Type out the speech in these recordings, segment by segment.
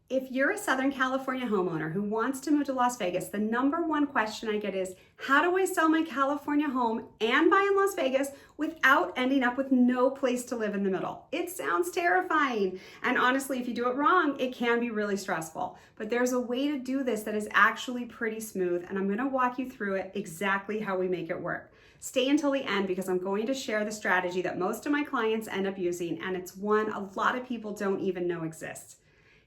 If you're a Southern California homeowner who wants to move to Las Vegas, the number one question I get is, how do I sell my California home and buy in Las Vegas without ending up with no place to live in the middle? It sounds terrifying. And honestly, if you do it wrong, it can be really stressful. But there's a way to do this that is actually pretty smooth, and I'm gonna walk you through it exactly how we make it work. Stay until the end because I'm going to share the strategy that most of my clients end up using, and it's one a lot of people don't even know exists.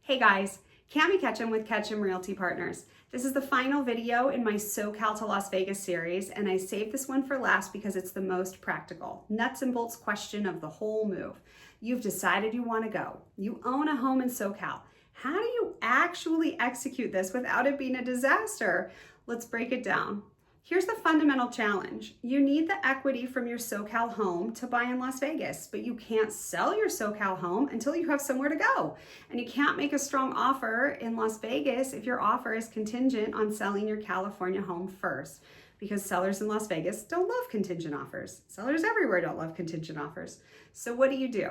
Hey guys, Kami Ketcham with Ketcham Realty Partners. This is the final video in my SoCal to Las Vegas series, and I saved this one for last because it's the most practical. Nuts and bolts question of the whole move. You've decided you want to go. You own a home in SoCal. How do you actually execute this without it being a disaster? Let's break it down. Here's the fundamental challenge. You need the equity from your SoCal home to buy in Las Vegas, but you can't sell your SoCal home until you have somewhere to go. And you can't make a strong offer in Las Vegas if your offer is contingent on selling your California home first, because sellers in Las Vegas don't love contingent offers. Sellers everywhere don't love contingent offers. So what do?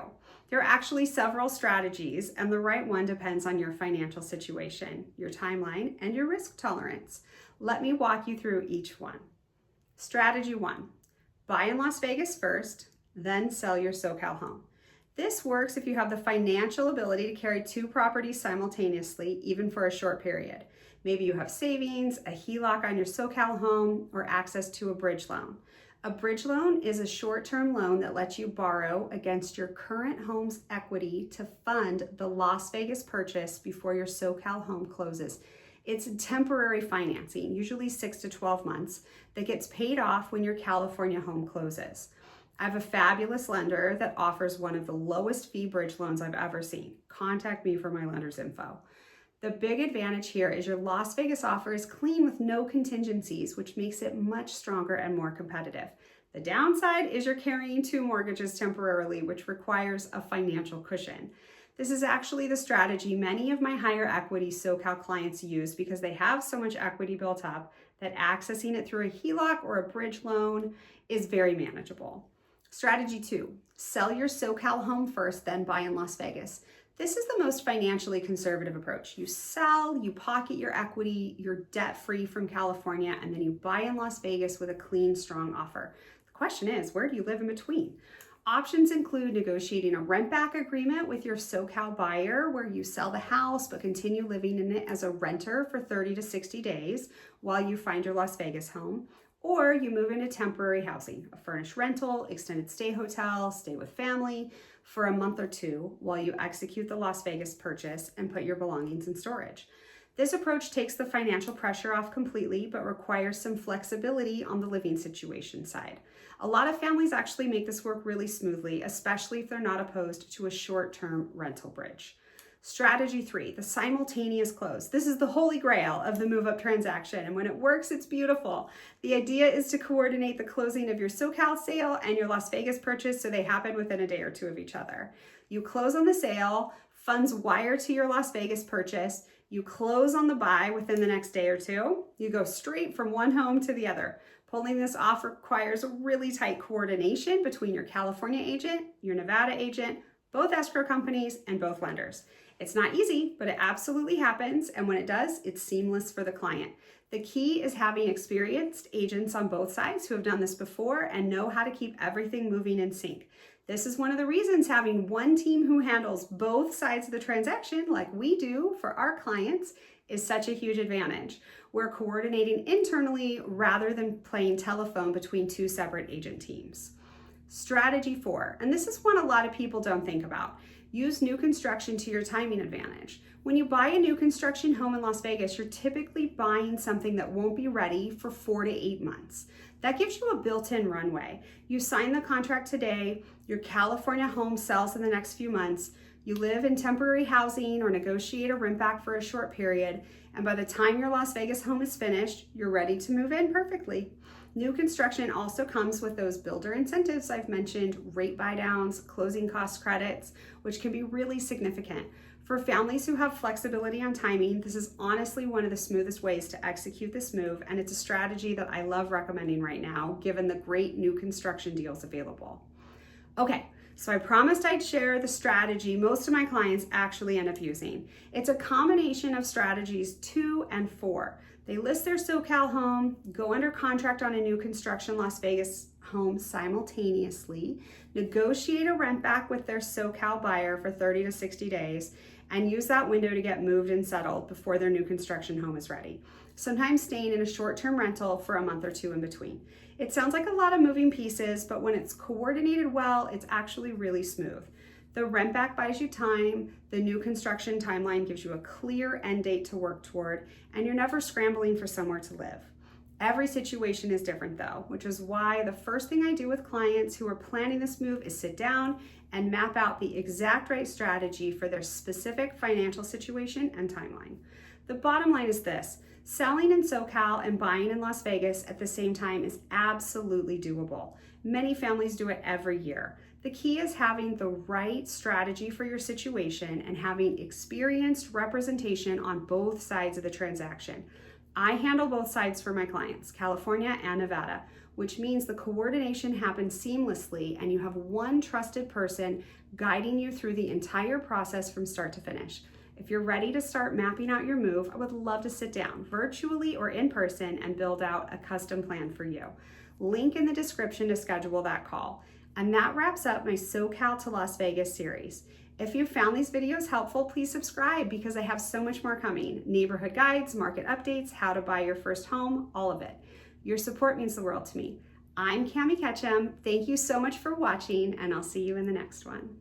There are actually several strategies, and the right one depends on your financial situation, your timeline, and your risk tolerance. Let me walk you through each one. Strategy 1, buy in Las Vegas first, then sell your SoCal home. This works if you have the financial ability to carry two properties simultaneously, even for a short period. Maybe you have savings, a HELOC on your SoCal home, or access to a bridge loan. A bridge loan is a short-term loan that lets you borrow against your current home's equity to fund the Las Vegas purchase before your SoCal home closes. It's temporary financing, usually 6 to 12 months, that gets paid off when your California home closes. I have a fabulous lender that offers one of the lowest fee bridge loans I've ever seen. Contact me for my lender's info. The big advantage here is your Las Vegas offer is clean with no contingencies, which makes it much stronger and more competitive. The downside is you're carrying two mortgages temporarily, which requires a financial cushion. This is actually the strategy many of my higher equity SoCal clients use because they have so much equity built up that accessing it through a HELOC or a bridge loan is very manageable. Strategy 2, sell your SoCal home first, then buy in Las Vegas. This is the most financially conservative approach. You sell, you pocket your equity, you're debt-free from California, and then you buy in Las Vegas with a clean, strong offer. The question is, where do you live in between? Options include negotiating a rent-back agreement with your SoCal buyer where you sell the house but continue living in it as a renter for 30 to 60 days while you find your Las Vegas home, or you move into temporary housing, a furnished rental, extended stay hotel, stay with family for a month or two while you execute the Las Vegas purchase and put your belongings in storage. This approach takes the financial pressure off completely, but requires some flexibility on the living situation side. A lot of families actually make this work really smoothly, especially if they're not opposed to a short-term rental bridge. Strategy 3, the simultaneous close. This is the holy grail of the move-up transaction, and when it works, it's beautiful. The idea is to coordinate the closing of your SoCal sale and your Las Vegas purchase so they happen within a day or two of each other. You close on the sale, funds wire to your Las Vegas purchase, you close on the buy within the next day or two, you go straight from one home to the other. Pulling this off requires really tight coordination between your California agent, your Nevada agent, both escrow companies, and both lenders. It's not easy, but it absolutely happens, and when it does, it's seamless for the client. The key is having experienced agents on both sides who have done this before and know how to keep everything moving in sync. This is one of the reasons having one team who handles both sides of the transaction, like we do for our clients, is such a huge advantage. We're coordinating internally rather than playing telephone between two separate agent teams. Strategy 4, and this is one a lot of people don't think about. Use new construction to your timing advantage. When you buy a new construction home in Las Vegas, you're typically buying something that won't be ready for 4 to 8 months. That gives you a built-in runway. You sign the contract today, your California home sells in the next few months, you live in temporary housing or negotiate a rent-back for a short period, and by the time your Las Vegas home is finished, you're ready to move in perfectly. New construction also comes with those builder incentives I've mentioned, rate buy-downs, closing cost credits, which can be really significant. For families who have flexibility on timing, this is honestly one of the smoothest ways to execute this move, and it's a strategy that I love recommending right now, given the great new construction deals available. Okay, So I promised I'd share the strategy most of my clients actually end up using. It's a combination of strategies 2 and 4. They list their SoCal home, go under contract on a new construction Las Vegas home simultaneously, negotiate a rent back with their SoCal buyer for 30 to 60 days, and use that window to get moved and settled before their new construction home is ready. Sometimes staying in a short-term rental for a month or two in between. It sounds like a lot of moving pieces, but when it's coordinated well, it's actually really smooth. The rent back buys you time, the new construction timeline gives you a clear end date to work toward, and you're never scrambling for somewhere to live. Every situation is different though, which is why the first thing I do with clients who are planning this move is sit down and map out the exact right strategy for their specific financial situation and timeline. The bottom line is this: selling in SoCal and buying in Las Vegas at the same time is absolutely doable. Many families do it every year. The key is having the right strategy for your situation and having experienced representation on both sides of the transaction. I handle both sides for my clients, California and Nevada, which means the coordination happens seamlessly and you have one trusted person guiding you through the entire process from start to finish. If you're ready to start mapping out your move, I would love to sit down virtually or in person and build out a custom plan for you. Link in the description to schedule that call. And that wraps up my SoCal to Las Vegas series. If you found these videos helpful, please subscribe because I have so much more coming. Neighborhood guides, market updates, how to buy your first home, all of it. Your support means the world to me. I'm Kami Ketcham. Thank you so much for watching, and I'll see you in the next one.